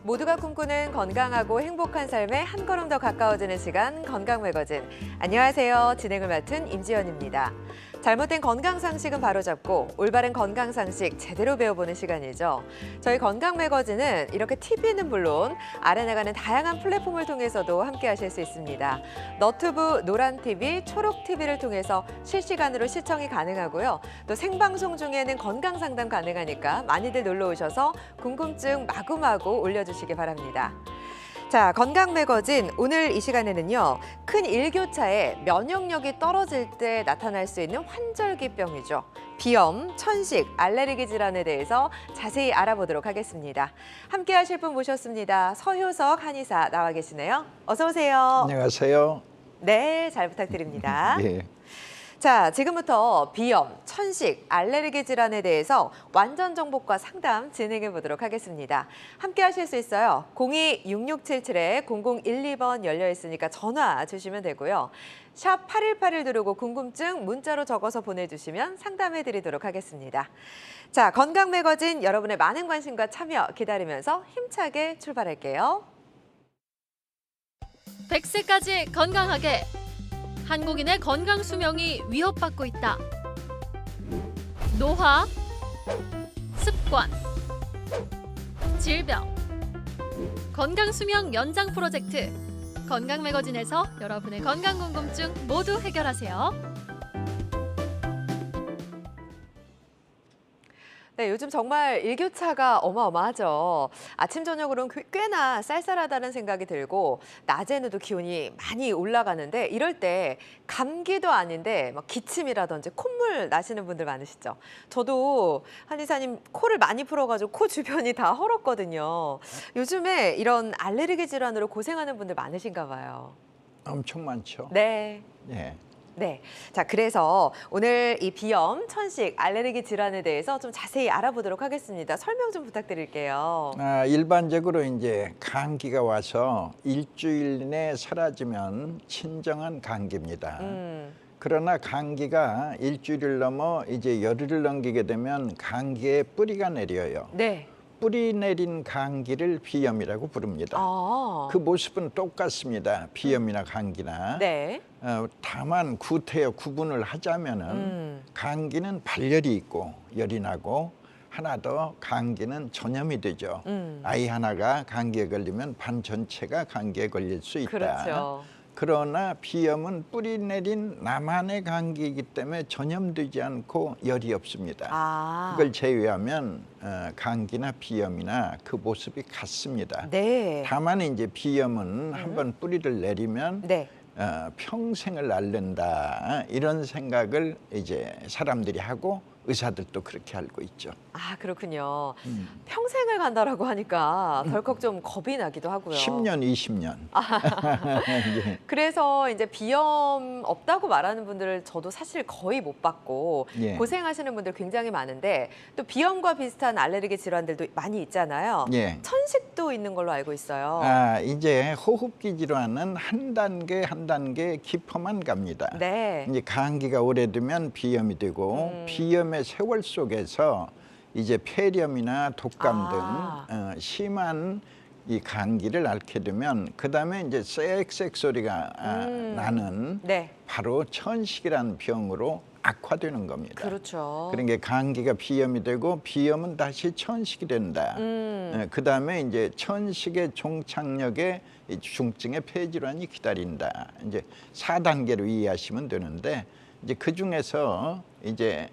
모두가 꿈꾸는 건강하고 행복한 삶에 한 걸음 더 가까워지는 시간 건강 매거진. 안녕하세요. 진행을 맡은 임지연입니다. 잘못된 건강 상식은 바로잡고 올바른 건강 상식 제대로 배워보는 시간이죠. 저희 건강 매거진은 이렇게 TV는 물론 아래 나가는 다양한 플랫폼을 통해서도 함께 하실 수 있습니다. 너튜브, 노란TV, 초록TV를 통해서 실시간으로 시청이 가능하고요. 또 생방송 중에는 건강 상담 가능하니까 많이들 놀러 오셔서 궁금증 마구마구 올려주시기 바랍니다. 자, 건강 매거진 오늘 이 시간에는요. 큰 일교차에 면역력이 떨어질 때 나타날 수 있는 환절기병이죠. 비염, 천식, 알레르기 질환에 대해서 자세히 알아보도록 하겠습니다. 함께 하실 분 모셨습니다. 서효석 한의사 나와 계시네요. 어서 오세요. 안녕하세요. 네, 잘 부탁드립니다. 예. 자, 지금부터 비염, 천식, 알레르기 질환에 대해서 완전 정복과 상담 진행해 보도록 하겠습니다. 함께 하실 수 있어요. 02-6677-0012번 열려 있으니까 전화 주시면 되고요. 샵 8181 누르고 궁금증 문자로 적어서 보내주시면 상담해 드리도록 하겠습니다. 자, 건강 매거진 여러분의 많은 관심과 참여 기다리면서 힘차게 출발할게요. 100세까지 건강하게! 한국인의 건강 수명이 위협받고 있다. 노화, 습관, 질병, 건강 수명 연장 프로젝트 건강 매거진에서 여러분의 건강 궁금증 모두 해결하세요. 네, 요즘 정말 일교차가 어마어마하죠. 아침, 저녁으로는 꽤나 쌀쌀하다는 생각이 들고 낮에는 또 기온이 많이 올라가는데 이럴 때 감기도 아닌데 막 기침이라든지 콧물 나시는 분들 많으시죠. 저도 한의사님 코를 많이 풀어가지고 코 주변이 다 헐었거든요. 요즘에 이런 알레르기 질환으로 고생하는 분들 많으신가 봐요. 엄청 많죠. 네. 예. 네. 자, 그래서 오늘 이 비염, 천식, 알레르기 질환에 대해서 좀 자세히 알아보도록 하겠습니다. 설명 좀 부탁드릴게요. 일반적으로 이제 감기가 와서 일주일 내에 사라지면 친정한 감기입니다. 그러나 감기가 일주일을 넘어 이제 열흘을 넘기게 되면 감기에 뿌리가 내려요. 네. 뿌리 내린 감기를 비염이라고 부릅니다. 그 모습은 똑같습니다. 비염이나 감기나. 네. 다만 구분을 하자면은 감기는 발열이 있고 열이 나고 하나 더 감기는 전염이 되죠. 아이 하나가 감기에 걸리면 반 전체가 감기에 걸릴 수 있다. 그렇죠. 그러나 비염은 뿌리 내린 나만의 감기이기 때문에 전염되지 않고 열이 없습니다. 그걸 제외하면 감기나 비염이나 그 모습이 같습니다. 네. 다만 이제 비염은 한번 뿌리를 내리면 네. 평생을 앓는다 이런 생각을 이제 사람들이 하고 의사들도 그렇게 알고 있죠. 아, 그렇군요. 평생을 간다라고 하니까 덜컥 좀 겁이 나기도 하고요. 10년, 20년. 예. 그래서 이제 비염 없다고 말하는 분들을 저도 사실 거의 못 봤고 예. 고생하시는 분들 굉장히 많은데 또 비염과 비슷한 알레르기 질환들도 많이 있잖아요. 예. 천식도 있는 걸로 알고 있어요. 이제 호흡기 질환은 한 단계 깊어만 갑니다. 네. 이제 감기가 오래되면 비염이 되고 비염의 세월 속에서 이제 폐렴이나 독감 등 심한 이 감기를 앓게 되면 그다음에 이제 쌕쌕 소리가 나는 네. 바로 천식이라는 병으로 악화되는 겁니다. 그렇죠. 그러니까 감기가 비염이 되고 비염은 다시 천식이 된다. 그다음에 이제 천식의 종착역에 이 중증의 폐질환이 기다린다. 이제 4단계로 이해하시면 되는데 이제 그 중에서 이제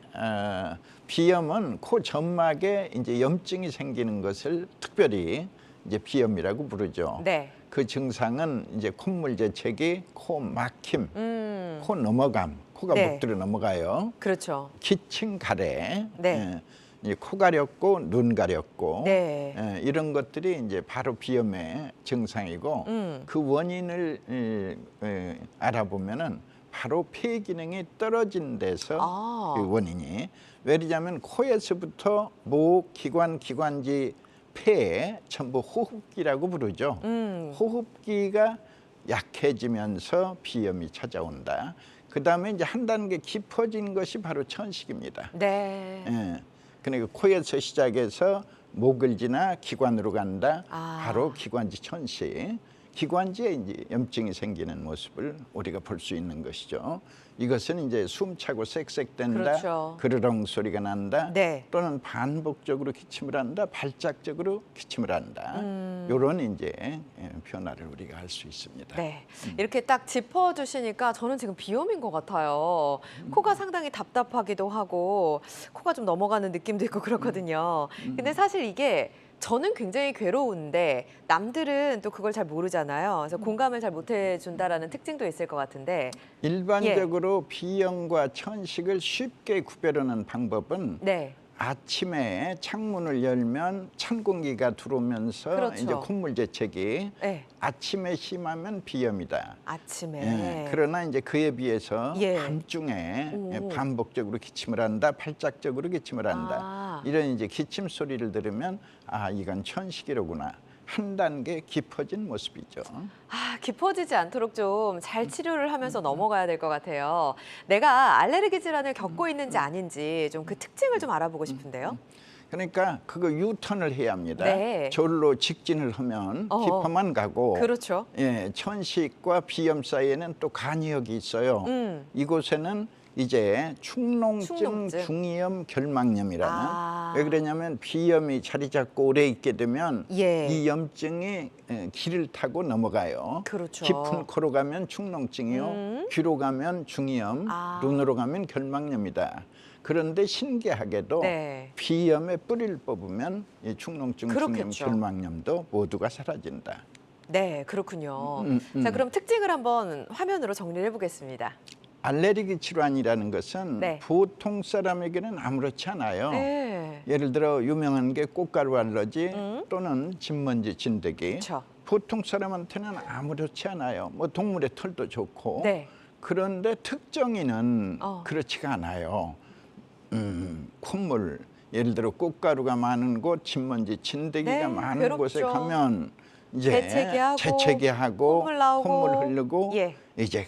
비염은 코 점막에 이제 염증이 생기는 것을 특별히 이제 비염이라고 부르죠. 네. 그 증상은 이제 콧물 재채기, 코 막힘, 코 넘어감, 코가 네. 목 들어 넘어가요. 그렇죠. 기침, 가래, 네. 이제 코 가렵고 눈 가렵고 네. 이런 것들이 이제 바로 비염의 증상이고 그 원인을 알아보면은 바로 폐 기능이 떨어진 데서 그 원인이 왜냐하면 코에서부터 목, 기관, 기관지, 폐에 전부 호흡기라고 부르죠. 호흡기가 약해지면서 비염이 찾아온다. 그 다음에 이제 한 단계 깊어진 것이 바로 천식입니다. 네. 예. 그러니까 코에서 시작해서 목을 지나 기관으로 간다. 아. 바로 기관지 천식. 기관지에 이제 염증이 생기는 모습을 우리가 볼 수 있는 것이죠. 이것은 이제 숨차고 쌕쌕댄다, 그렇죠. 그르렁 소리가 난다, 네. 또는 반복적으로 기침을 한다, 발작적으로 기침을 한다. 이런 이제 변화를 우리가 알 수 있습니다. 네, 이렇게 딱 짚어주시니까 저는 지금 비염인 것 같아요. 코가 상당히 답답하기도 하고 코가 좀 넘어가는 느낌도 있고 그렇거든요. 근데 사실 이게 저는 굉장히 괴로운데 남들은 또 그걸 잘 모르잖아요. 그래서 공감을 잘 못 해준다라는 특징도 있을 것 같은데. 일반적으로 비염과 천식을 쉽게 구별하는 방법은 네, 아침에 창문을 열면 찬 공기가 들어오면서 그렇죠. 이제 콧물 재채기. 네, 아침에 심하면 비염이다. 아침에. 예, 그러나 이제 그에 비해서 예. 밤중에 오. 반복적으로 기침을 한다, 발작적으로 기침을 한다. 아. 이런 이제 기침 소리를 들으면 아 이건 천식이로구나. 한 단계 깊어진 모습이죠. 아, 깊어지지 않도록 좀 잘 치료를 하면서 넘어가야 될 것 같아요. 내가 알레르기 질환을 겪고 있는지 아닌지 좀 그 특징을 좀 알아보고 싶은데요. 그러니까 그거 유턴을 해야 합니다. 네. 절로 직진을 하면 어. 깊어만 가고 그렇죠. 예, 천식과 비염 사이에는 또 간이역이 있어요. 이곳에는 이제 축농증, 축농증. 중이염, 결막염이라는 아. 왜 그러냐면 비염이 자리 잡고 오래 있게 되면 예. 이 염증이 길을 타고 넘어가요. 그렇죠. 깊은 코로 가면 축농증이요, 귀로 가면 중이염, 아. 눈으로 가면 결막염이다. 그런데 신기하게도 네. 비염의 뿌리를 뽑으면 이 축농증, 중이염, 그렇겠죠. 결막염도 모두가 사라진다. 네, 그렇군요. 자, 그럼 특징을 한번 화면으로 정리를 해보겠습니다. 알레르기 질환이라는 것은 네. 보통 사람에게는 아무렇지 않아요. 네. 예를 들어 유명한 게 꽃가루 알러지 또는 진먼지, 진드기. 그렇죠. 보통 사람한테는 아무렇지 않아요. 뭐 동물의 털도 좋고. 네. 그런데 특정인은 어. 그렇지가 않아요. 콧물, 예를 들어 꽃가루가 많은 곳, 진먼지, 진드기가 네, 많은 괴롭죠. 곳에 가면 이제 재채기하고, 재채기하고 콧물 나오고. 콧물 흐르고 예. 이제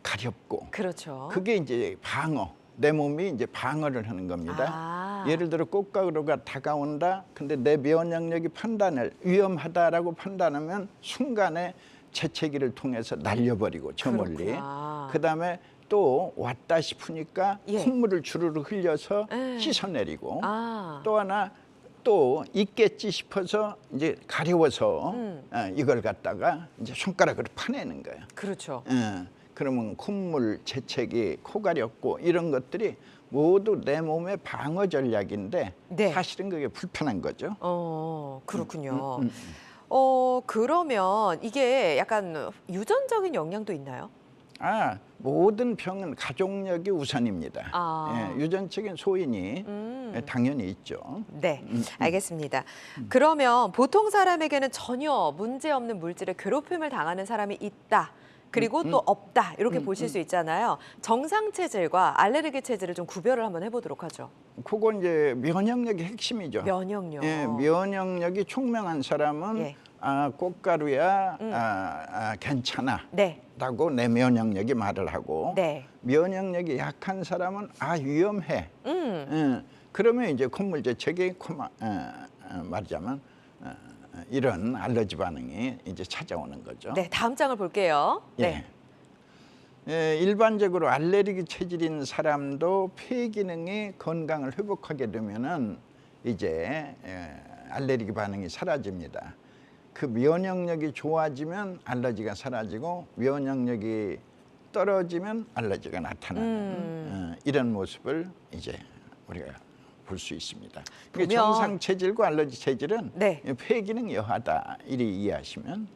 가렵고. 그렇죠. 그게 이제 방어, 내 몸이 이제 방어를 하는 겁니다. 아. 예를 들어 꽃가루가 다가온다. 근데 내 면역력이 판단을 위험하다라고 판단하면 순간에 재채기를 통해서 날려버리고 저 멀리. 그렇구나. 그다음에 또 왔다 싶으니까 예. 콧물을 주르르 흘려서 예. 씻어내리고 아. 또 하나 또 있겠지 싶어서 이제 가려워서 이걸 갖다가 이제 손가락으로 파내는 거예요. 그렇죠. 그러면 콧물, 재채기, 코 가렵고 이런 것들이 모두 내 몸의 방어 전략인데 네. 사실은 그게 불편한 거죠. 그렇군요. 그러면 이게 약간 유전적인 영향도 있나요? 모든 병은 가족력이 우선입니다. 아. 유전적인 소인이 당연히 있죠. 네, 알겠습니다. 그러면 보통 사람에게는 전혀 문제없는 물질에 괴롭힘을 당하는 사람이 있다. 그리고 또 없다. 이렇게 보실 수 있잖아요. 정상 체질과 알레르기 체질을 좀 구별을 한번 해보도록 하죠. 그건 이제 면역력의 핵심이죠. 면역력. 예, 면역력이 총명한 사람은 예. 꽃가루야 괜찮아 네, 라고 내 면역력이 말을 하고 네. 면역력이 약한 사람은 위험해. 그러면 이제 콧물 재채기, 말하자면 이런 알러지 반응이 이제 찾아오는 거죠. 네, 다음 장을 볼게요. 네. 일반적으로 알레르기 체질인 사람도 폐 기능이 건강을 회복하게 되면은 이제 알레르기 반응이 사라집니다. 그 면역력이 좋아지면 알러지가 사라지고 면역력이 떨어지면 알러지가 나타나는 이런 모습을 이제 우리가 볼 수 있습니다. 그러니까 정상 체질과 알러지 체질은 네. 폐 기능이 여하다 이리 이해하시면.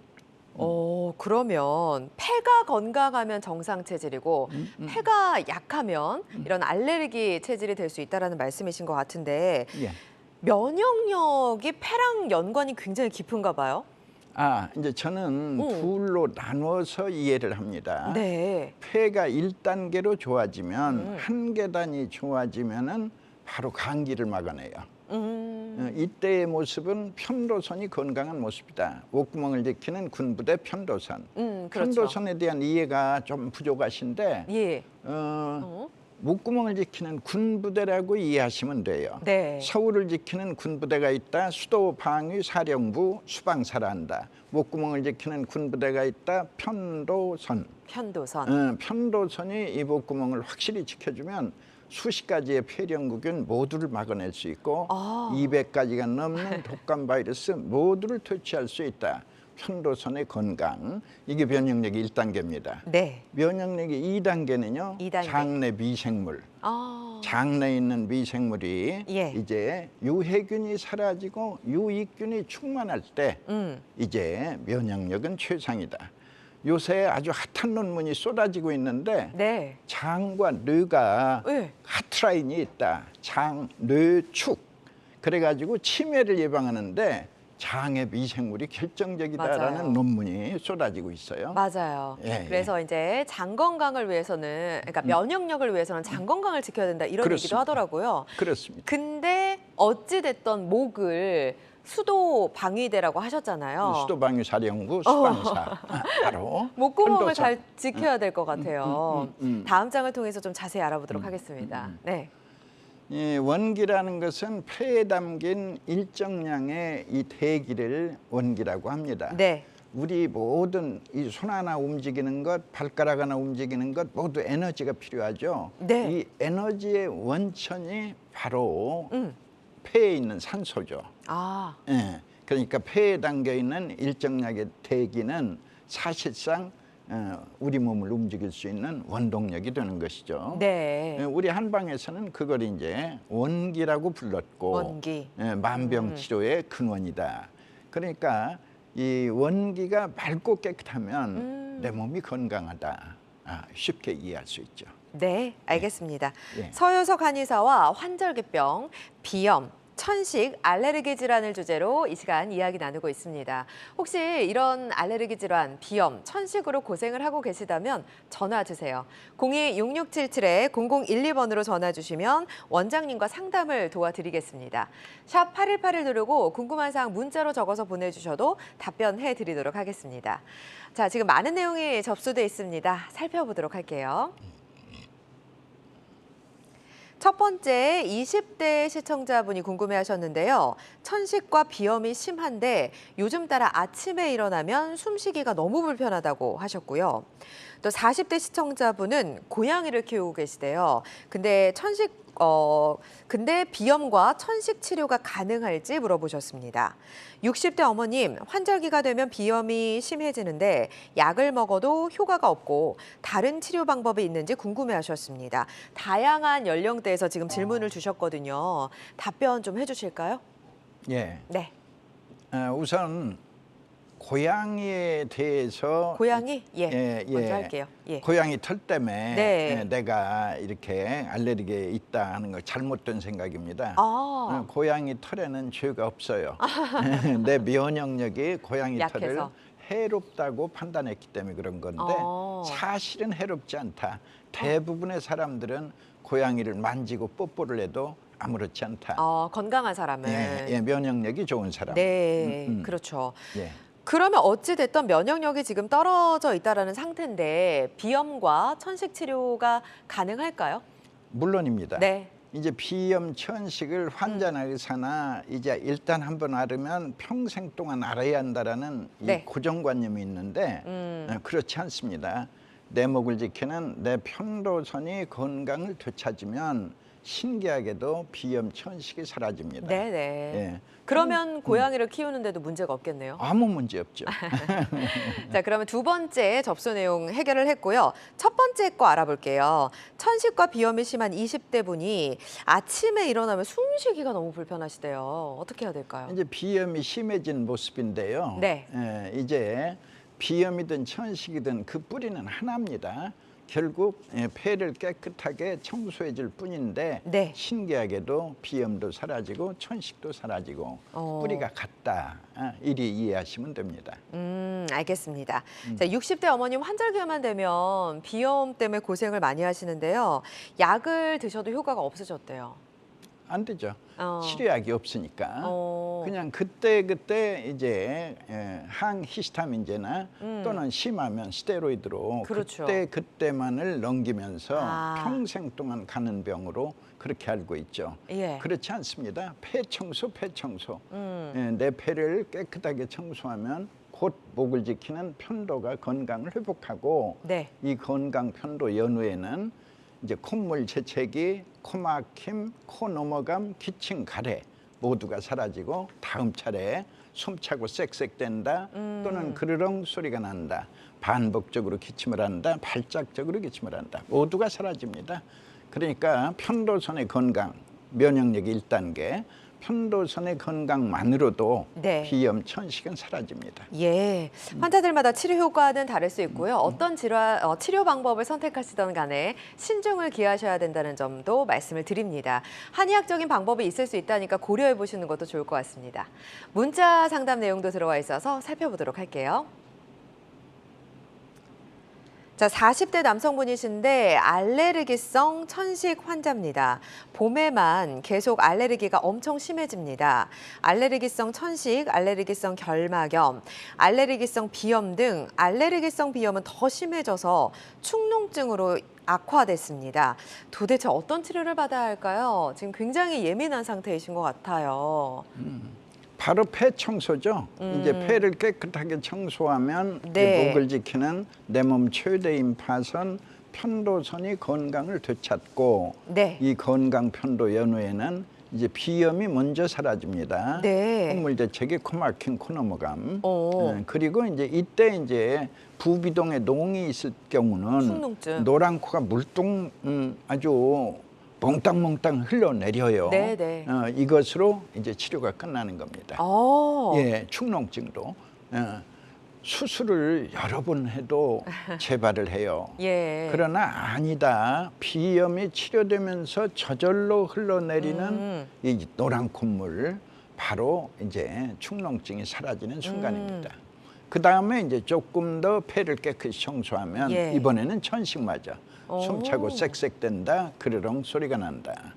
그러면 폐가 건강하면 정상 체질이고 폐가 약하면 이런 알레르기 체질이 될 수 있다라는 말씀이신 것 같은데 예. 면역력이 폐랑 연관이 굉장히 깊은가 봐요. 이제 저는 둘로 나눠서 이해를 합니다. 네. 폐가 1단계로 좋아지면 한 계단이 좋아지면은 바로 감기를 막아내요. 이때의 모습은 편도선이 건강한 모습이다. 목구멍을 지키는 군부대 편도선. 그렇죠. 편도선에 대한 이해가 좀 부족하신데 예. 목구멍을 지키는 군부대라고 이해하시면 돼요. 네. 서울을 지키는 군부대가 있다. 수도 방위 사령부 수방사라 한다. 목구멍을 지키는 군부대가 있다. 편도선. 편도선. 편도선이 이 목구멍을 확실히 지켜주면 수십 가지의 폐렴구균 모두를 막아낼 수 있고 200가지가 넘는 독감 바이러스 모두를 퇴치할 수 있다. 편도선의 건강, 이게 면역력이 1단계입니다. 네. 면역력이 2단계는요. 2단계. 장내 미생물. 아. 장내에 있는 미생물이 예. 이제 유해균이 사라지고 유익균이 충만할 때 이제 면역력은 최상이다. 요새 아주 핫한 논문이 쏟아지고 있는데 네. 장과 뇌가 네. 하트라인이 있다. 장, 뇌, 축. 그래가지고 치매를 예방하는데 장의 미생물이 결정적이다라는 맞아요. 논문이 쏟아지고 있어요. 맞아요. 예, 그래서 이제 장 건강을 위해서는, 그러니까 면역력을 위해서는 장 건강을 지켜야 된다 이런 얘기도 그렇습니다. 하더라고요. 그렇습니다. 근데 어찌 됐던 목을 수도 방위대라고 하셨잖아요. 수도방위 사령부 수방사 바로 목구멍을 편도선. 잘 지켜야 될 것 같아요. 다음 장을 통해서 좀 자세히 알아보도록 하겠습니다. 네. 이 원기라는 것은 폐에 담긴 일정량의 이 대기를 원기라고 합니다. 네. 우리 모든 이 손 하나 움직이는 것, 발가락 하나 움직이는 것 모두 에너지가 필요하죠. 네. 이 에너지의 원천이 바로 폐에 있는 산소죠. 아. 예, 그러니까 폐에 담겨 있는 일정량의 대기는 사실상 우리 몸을 움직일 수 있는 원동력이 되는 것이죠. 네. 우리 한방에서는 그걸 이제 원기라고 불렀고 원기. 만병치료의 근원이다. 그러니까 이 원기가 맑고 깨끗하면 내 몸이 건강하다. 쉽게 이해할 수 있죠. 네, 알겠습니다. 예. 서효석 한의사와 환절기병, 비염, 천식, 알레르기 질환을 주제로 이 시간 이야기 나누고 있습니다. 혹시 이런 알레르기 질환, 비염, 천식으로 고생을 하고 계시다면 전화 주세요. 02-6677-0012번으로 전화 주시면 원장님과 상담을 도와드리겠습니다. 샵 8181 누르고 궁금한 사항 문자로 적어서 보내주셔도 답변해 드리도록 하겠습니다. 자, 지금 많은 내용이 접수돼 있습니다. 살펴보도록 할게요. 첫 번째 20대 시청자분이 궁금해하셨는데요. 천식과 비염이 심한데 요즘 따라 아침에 일어나면 숨쉬기가 너무 불편하다고 하셨고요. 또 40대 시청자분은 고양이를 키우고 계시대요. 근데 근데 비염과 천식 치료가 가능할지 물어보셨습니다. 60대 어머님, 환절기가 되면 비염이 심해지는데 약을 먹어도 효과가 없고 다른 치료 방법이 있는지 궁금해하셨습니다. 다양한 연령대에서 지금 질문을 주셨거든요. 답변 좀 해주실까요? 예. 네. 우선 고양이에 대해서 고양이? 예. 예, 예. 먼저 할게요. 예. 고양이 털 때문에 네. 내가 이렇게 알레르기에 있다 하는 거 잘못된 생각입니다. 아. 고양이 털에는 죄가 없어요. 내 면역력이 고양이 털을 약해서. 해롭다고 판단했기 때문에 그런 건데 사실은 해롭지 않다. 대부분의 사람들은 고양이를 만지고 뽀뽀를 해도 아무렇지 않다. 건강한 사람은. 예, 면역력이 좋은 사람. 네, 그렇죠. 예. 그러면 어찌 됐든 면역력이 지금 떨어져 있다라는 상태인데 비염과 천식 치료가 가능할까요? 물론입니다. 네. 이제 비염, 천식을 환자나 의사나 이제 일단 한번 앓으면 평생 동안 앓아야 한다라는 네. 이 고정관념이 있는데 그렇지 않습니다. 내 목을 지키는 내 편도선이 건강을 되찾으면 신기하게도 비염, 천식이 사라집니다. 네네. 예. 그러면 고양이를 키우는데도 문제가 없겠네요. 아무 문제 없죠. 자, 그러면 두 번째 접수 내용 해결을 했고요. 첫 번째 거 알아볼게요. 천식과 비염이 심한 20대 분이 아침에 일어나면 숨쉬기가 너무 불편하시대요. 어떻게 해야 될까요? 이제 비염이 심해진 모습인데요. 네. 이제 비염이든 천식이든 그 뿌리는 하나입니다. 결국 폐를 깨끗하게 청소해 줄 뿐인데 네. 신기하게도 비염도 사라지고 천식도 사라지고 뿌리가 같다. 이리 이해하시면 됩니다. 알겠습니다. 자, 60대 어머님 환절기만 되면 비염 때문에 고생을 많이 하시는데요. 약을 드셔도 효과가 없으셨대요. 안 되죠. 어. 치료약이 없으니까. 그냥 그때 이제 항히스타민제나 또는 심하면 스테로이드로 그렇죠. 그때만을 넘기면서 아. 평생 동안 가는 병으로 그렇게 알고 있죠. 예. 그렇지 않습니다. 폐 청소. 내 폐를 깨끗하게 청소하면 곧 목을 지키는 편도가 건강을 회복하고 네. 이 건강 편도 연후에는 이제 콧물 재채기, 코막힘, 코 넘어감, 기침, 가래 모두가 사라지고 다음 차례 숨차고 쌕쌕댄다 또는 그르렁 소리가 난다. 반복적으로 기침을 한다. 발작적으로 기침을 한다. 모두가 사라집니다. 그러니까 편도선의 건강, 면역력이 1단계, 편도선의 건강만으로도 네. 비염, 천식은 사라집니다. 예, 환자들마다 치료 효과는 다를 수 있고요. 어떤 치료 방법을 선택하시던 간에 신중을 기하셔야 된다는 점도 말씀을 드립니다. 한의학적인 방법이 있을 수 있다니까 고려해 보시는 것도 좋을 것 같습니다. 문자 상담 내용도 들어와 있어서 살펴보도록 할게요. 자, 40대 남성분이신데 알레르기성 천식 환자입니다. 봄에만 계속 알레르기가 엄청 심해집니다. 알레르기성 천식, 알레르기성 결막염, 알레르기성 비염 등 알레르기성 비염은 더 심해져서 축농증으로 악화됐습니다. 도대체 어떤 치료를 받아야 할까요? 지금 굉장히 예민한 상태이신 것 같아요. 바로 폐 청소죠. 이제 폐를 깨끗하게 청소하면 네. 목을 지키는 내 몸 최대인 파선 편도선이 건강을 되찾고 네. 이 건강 편도 연후에는 이제 비염이 먼저 사라집니다. 네. 콧물 재채기, 코막힘, 코 넘어감. 오. 그리고 이때 이제 부비동에 농이 있을 경우는 축농증. 노란 코가 물뚱 아주 몽땅몽땅 흘러내려요. 네네. 이것으로 이제 치료가 끝나는 겁니다. 예, 축농증도 수술을 여러 번 해도 재발을 해요. 예. 그러나 아니다. 비염이 치료되면서 저절로 흘러내리는 이 노란 콧물, 바로 이제 축농증이 사라지는 순간입니다. 그 다음에 이제 조금 더 폐를 깨끗이 청소하면 예. 이번에는 천식 맞아. 오. 숨차고 쌕쌕댄다. 그르렁 소리가 난다.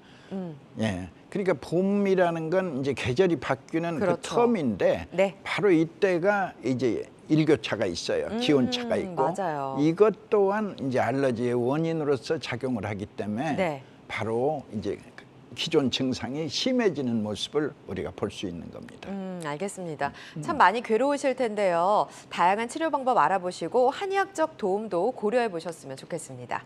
예. 그러니까 봄이라는 건 이제 계절이 바뀌는 그렇죠. 그 텀인데 네. 바로 이때가 이제 일교차가 있어요. 기온차가 있고. 맞아요. 이것 또한 이제 알러지의 원인으로서 작용을 하기 때문에 네. 바로 이제 기존 증상이 심해지는 모습을 우리가 볼 수 있는 겁니다. 알겠습니다. 참 많이 괴로우실 텐데요. 다양한 치료 방법 알아보시고 한의학적 도움도 고려해 보셨으면 좋겠습니다.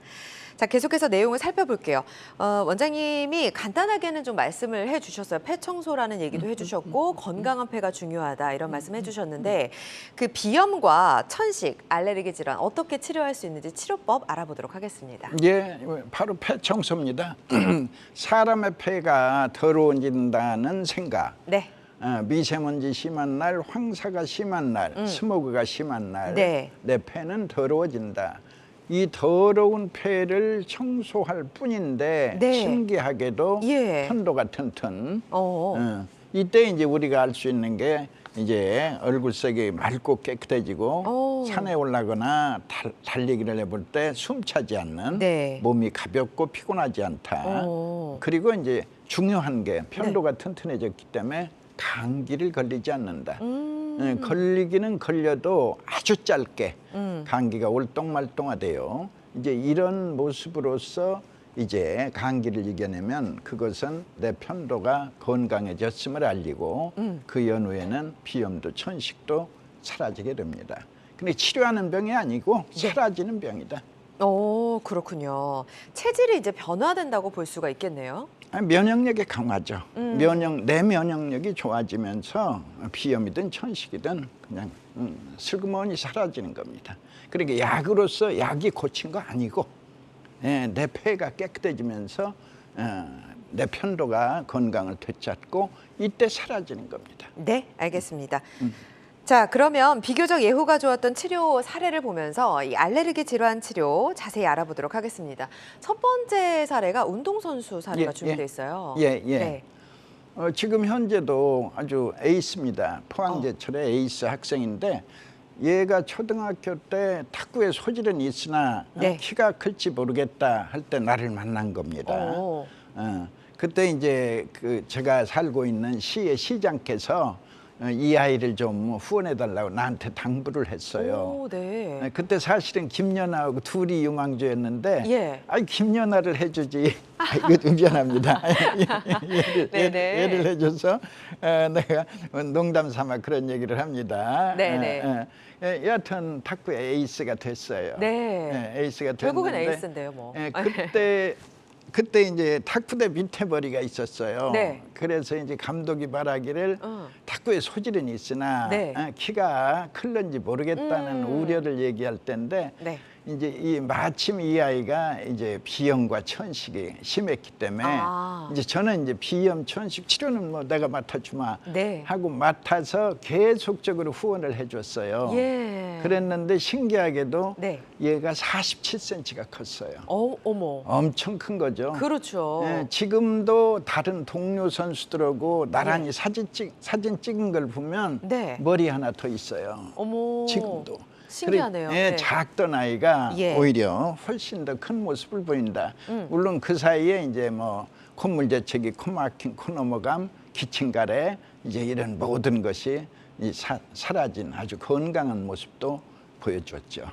자, 계속해서 내용을 살펴볼게요. 원장님이 간단하게는 좀 말씀을 해주셨어요. 폐 청소라는 얘기도 해주셨고 건강한 폐가 중요하다 이런 말씀 해주셨는데 그 비염과 천식, 알레르기 질환 어떻게 치료할 수 있는지 치료법 알아보도록 하겠습니다. 예, 바로 폐 청소입니다. 사람의 폐가 더러워진다는 생각. 네. 미세먼지 심한 날, 황사가 심한 날, 스모그가 심한 날, 네. 내 폐는 더러워진다. 이 더러운 폐를 청소할 뿐인데 네. 신기하게도 예. 편도가 튼튼. 이때 이제 우리가 알 수 있는 게 이제 얼굴색이 맑고 깨끗해지고 산에 올라거나 달리기를 해볼 때 숨차지 않는 네. 몸이 가볍고 피곤하지 않다. 그리고 이제 중요한 게 편도가 튼튼해졌기 때문에 감기를 걸리지 않는다. 걸리기는 걸려도 아주 짧게 감기가 올똥말똥하대요. 이제 이런 모습으로서 이제 감기를 이겨내면 그것은 내 편도가 건강해졌음을 알리고 그 연후에는 비염도 천식도 사라지게 됩니다. 근데 치료하는 병이 아니고 사라지는 병이다. 그렇군요. 체질이 이제 변화된다고 볼 수가 있겠네요. 면역력이 강화죠. 내 면역력이 좋아지면서 비염이든 천식이든 그냥 슬그머니 사라지는 겁니다. 그러니까 약으로서 약이 고친 거 아니고 내 폐가 깨끗해지면서 내 편도가 건강을 되찾고 이때 사라지는 겁니다. 네, 알겠습니다. 자, 그러면 비교적 예후가 좋았던 치료 사례를 보면서 이 알레르기 질환 치료 자세히 알아보도록 하겠습니다. 첫 번째 사례가 운동선수 사례가 준비되어 있어요. 네. 지금 현재도 아주 에이스입니다. 포항제철의 에이스 학생인데 얘가 초등학교 때 탁구에 소질은 있으나 네. 키가 클지 모르겠다 할 때 나를 만난 겁니다. 오. 그때 이제 제가 살고 있는 시의 시장께서 이 아이를 좀 후원해 달라고 나한테 당부를 했어요. 오, 네. 그때 사실은 김연아하고 둘이 유망주였는데 예. 아이 김연아를 해주지. 이거 좀 미안합니다. 네네. 예를 해줘서 내가 농담 삼아 그런 얘기를 합니다. 네네. 여하튼 탁구의 에이스가 됐어요. 네. 에이스가 됐는데 결국은 에이스인데요, 뭐. 그때 이제 탁구대 밑에 머리가 있었어요. 네. 그래서 이제 감독이 말하기를 탁구에 소질은 있으나 네. 키가 클는지 모르겠다는 우려를 얘기할 때인데 네. 이제 마침 이 아이가 이제 비염과 천식이 심했기 때문에 이제 저는 이제 비염, 천식 치료는 뭐 내가 맡아주마 네. 하고 맡아서 계속적으로 후원을 해줬어요. 예. 그랬는데 신기하게도 네. 얘가 47cm가 컸어요. 어머. 엄청 큰 거죠. 그렇죠. 지금도 다른 동료 선수들하고 나란히 사진 찍은 걸 보면 네. 머리 하나 더 있어요. 어머. 지금도. 신기하네요. 그래, 네. 작던 아이가 예. 오히려 훨씬 더 큰 모습을 보인다. 물론 그 사이에 이제 뭐 콧물재채기, 코막힘, 코넘어감, 기침가래 이제 이런 모든 것이 사라진 아주 건강한 모습도 보여줬죠.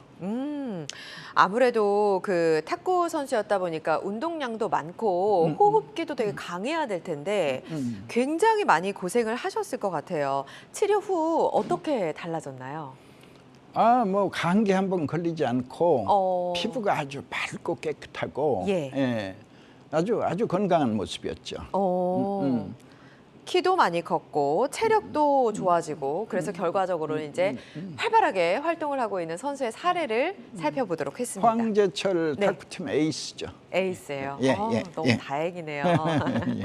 아무래도 그 탁구 선수였다 보니까 운동량도 많고 호흡기도 되게 강해야 될 텐데 굉장히 많이 고생을 하셨을 것 같아요. 치료 후 어떻게 달라졌나요? 뭐 감기 한번 걸리지 않고 피부가 아주 맑고 깨끗하고 예. 아주 건강한 모습이었죠. 키도 많이 컸고 체력도 좋아지고 그래서 결과적으로는 이제 활발하게 활동을 하고 있는 선수의 사례를 살펴보도록 했습니다. 황재철 네. 탁구팀 에이스죠. 에이스예요. 예, 너무 예. 다행이네요. 예.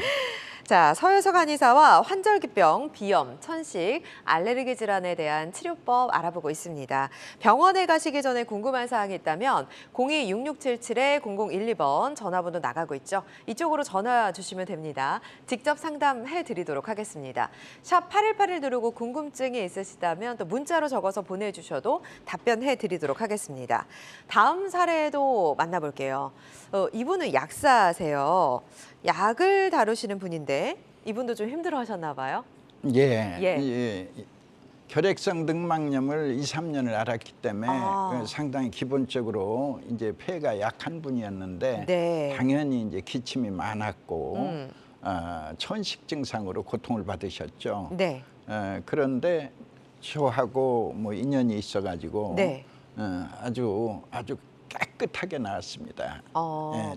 자, 서효석 한의사와 환절기병, 비염, 천식, 알레르기 질환에 대한 치료법 알아보고 있습니다. 병원에 가시기 전에 궁금한 사항이 있다면 02-6677-0012번 전화번호 나가고 있죠. 이쪽으로 전화 주시면 됩니다. 직접 상담해 드리도록 하겠습니다. 샵 8181 누르고 궁금증이 있으시다면 또 문자로 적어서 보내주셔도 답변해 드리도록 하겠습니다. 다음 사례도 만나볼게요. 이분은 약사세요. 약을 다루시는 분인데 이분도 좀 힘들어하셨나 봐요. 예. 결핵성 늑막염을 2, 3년을 앓았기 때문에 상당히 기본적으로 이제 폐가 약한 분이었는데 네. 당연히 이제 기침이 많았고 천식 증상으로 고통을 받으셨죠. 네. 그런데 저하고 뭐 인연이 있어가지고 네. 아주 깨끗하게 나왔습니다.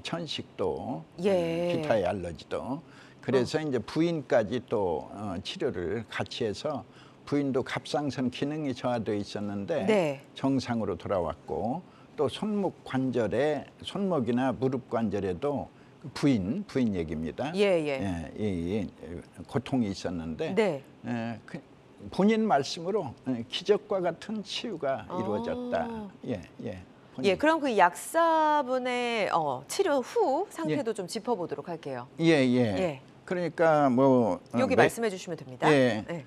천식도 기타의 알러지도. 그래서 이제 부인까지 또 치료를 같이 해서 부인도 갑상선 기능이 저하되어 있었는데 네. 정상으로 돌아왔고 또 손목 관절에 손목이나 무릎 관절에도 부인 얘기입니다. 이 고통이 있었는데 네. 본인 말씀으로 기적과 같은 치유가 이루어졌다. 그럼 그 약사분의 치료 후 상태도 좀 짚어보도록 할게요. 그러니까 뭐 여기 말씀해 주시면 됩니다. 네.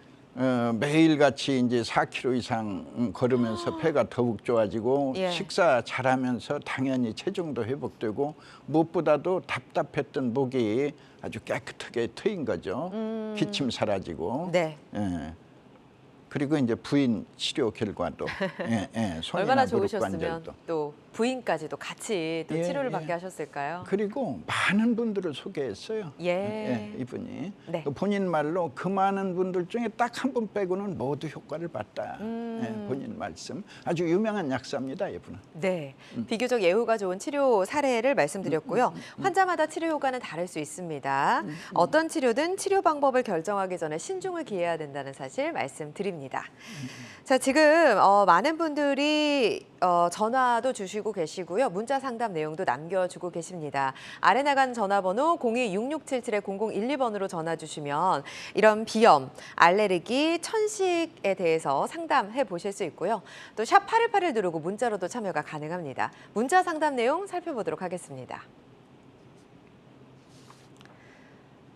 매일같이 이제 4km 이상 걸으면서 폐가 더욱 좋아지고 식사 잘하면서 당연히 체중도 회복되고 무엇보다도 답답했던 목이 아주 깨끗하게 트인 거죠. 기침 사라지고. 네. 그리고 이제 부인 치료 결과도 손이나 얼마나 무릎 좋으셨으면 관절도. 또 부인까지도 같이 또 치료를 받게 하셨을까요? 그리고 많은 분들을 소개했어요. 이분이. 네. 본인 말로 그 많은 분들 중에 딱 한 분 빼고는 모두 효과를 봤다. 본인 말씀. 아주 유명한 약사입니다, 이분은. 네, 비교적 예후가 좋은 치료 사례를 말씀드렸고요. 환자마다 치료 효과는 다를 수 있습니다. 어떤 치료든 치료 방법을 결정하기 전에 신중을 기해야 된다는 사실 말씀드립니다. 자, 지금 많은 분들이 전화도 주시고 계시고요. 문자 상담 내용도 남겨주고 계십니다. 아래 나간 전화번호 02-6677-0012번으로 전화 주시면 이런 비염, 알레르기, 천식에 대해서 상담해 보실 수 있고요. 또 샵 8181 누르고 문자로도 참여가 가능합니다. 문자 상담 내용 살펴보도록 하겠습니다.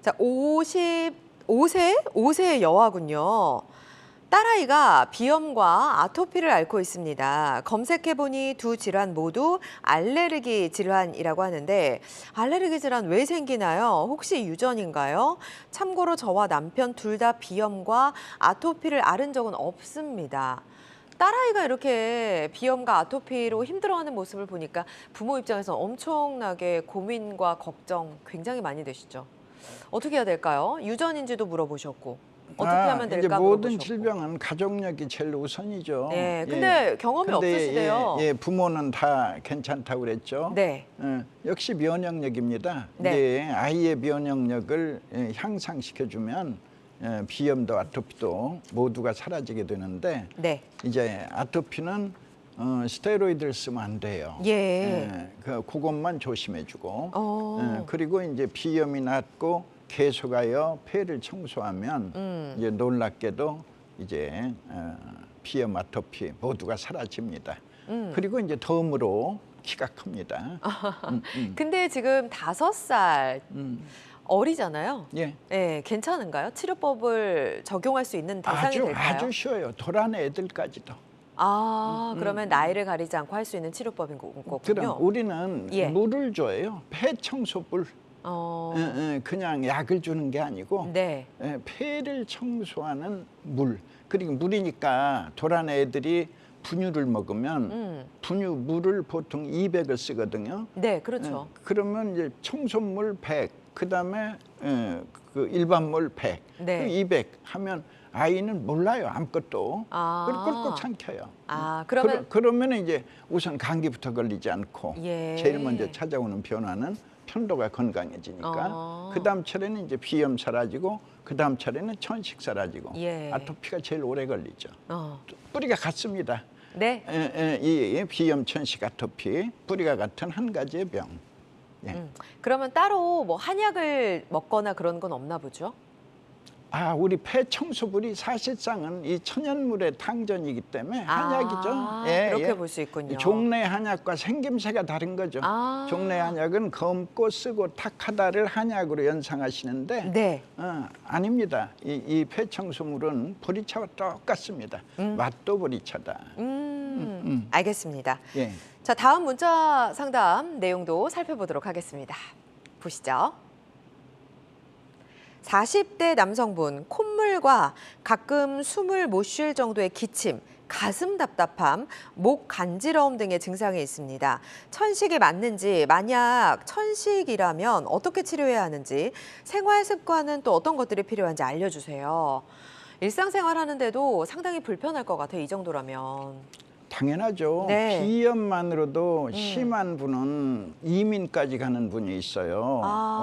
자, 55세 여아군요. 딸아이가 비염과 아토피를 앓고 있습니다. 검색해보니 두 질환 모두 알레르기 질환이라고 하는데 알레르기 질환 왜 생기나요? 혹시 유전인가요? 참고로 저와 남편 둘 다 비염과 아토피를 앓은 적은 없습니다. 딸아이가 이렇게 비염과 아토피로 힘들어하는 모습을 보니까 부모 입장에서 엄청나게 고민과 걱정 굉장히 많이 되시죠. 어떻게 해야 될까요? 유전인지도 물어보셨고. 어떻게 하면 될까 이제 모든 물어보셨고. 질병은 가족력이 제일 우선이죠. 네, 근데 경험이 없으시대요. 부모는 다 괜찮다고 그랬죠. 네. 역시 면역력입니다. 네. 이제 아이의 면역력을 향상시켜주면 비염도 아토피도 모두가 사라지게 되는데 네. 이제 아토피는 스테로이드를 쓰면 안 돼요. 예. 그것만 조심해주고 어. 그리고 이제 비염이 낫고 계속하여 폐를 청소하면 이제 놀랍게도 이제 비염 아토피 모두가 사라집니다. 그리고 이제 덤으로 키가 큽니다. 근데 지금 5살 어리잖아요. 예. 네, 괜찮은가요? 치료법을 적용할 수 있는 대상이 될까요? 아주 쉬워요. 도란 애들까지도. 아, 그러면 나이를 가리지 않고 할 수 있는 치료법인 거군요. 그럼 우리는 예. 물을 줘요. 폐 청소물. 그냥 약을 주는 게 아니고 네. 폐를 청소하는 물. 그리고 물이니까 도란 애들이 분유를 먹으면 물을 보통 200을 쓰거든요. 네, 그렇죠. 그러면 이제 청소물 100, 그다음에 그 일반물 100, 네. 200 하면 아이는 몰라요 아무것도. 아. 그걸 꿀꿀 삼켜요. 아, 그러면 그러면 이제 우선 감기부터 걸리지 않고 예. 제일 먼저 찾아오는 변화는 편도가 건강해지니까 그다음 차례는 이제 비염 사라지고 그다음 차례는 천식 사라지고 예. 아토피가 제일 오래 걸리죠. 어. 뿌리가 같습니다. 네. 이 비염, 천식, 아토피 뿌리가 같은 한 가지의 병. 예. 그러면 따로 뭐 한약을 먹거나 그런 건 없나 보죠? 우리 폐 청소물이 사실상은 이 천연물의 탕전이기 때문에 한약이죠. 그렇게 볼 수 있군요. 종래 한약과 생김새가 다른 거죠. 종래 한약은 검고 쓰고 탁하다를 한약으로 연상하시는데 네. 아닙니다. 이 폐 청소물은 보리차와 똑같습니다. 맛도 보리차다. 알겠습니다. 예. 자, 다음 문자 상담 내용도 살펴보도록 하겠습니다. 보시죠. 40대 남성분, 콧물과 가끔 숨을 못 쉴 정도의 기침, 가슴 답답함, 목 간지러움 등의 증상이 있습니다. 천식이 맞는지, 만약 천식이라면 어떻게 치료해야 하는지, 생활 습관은 또 어떤 것들이 필요한지 알려주세요. 일상생활 하는데도 상당히 불편할 것 같아요, 이 정도라면. 당연하죠. 네. 비염만으로도 심한 분은 이민까지 가는 분이 있어요.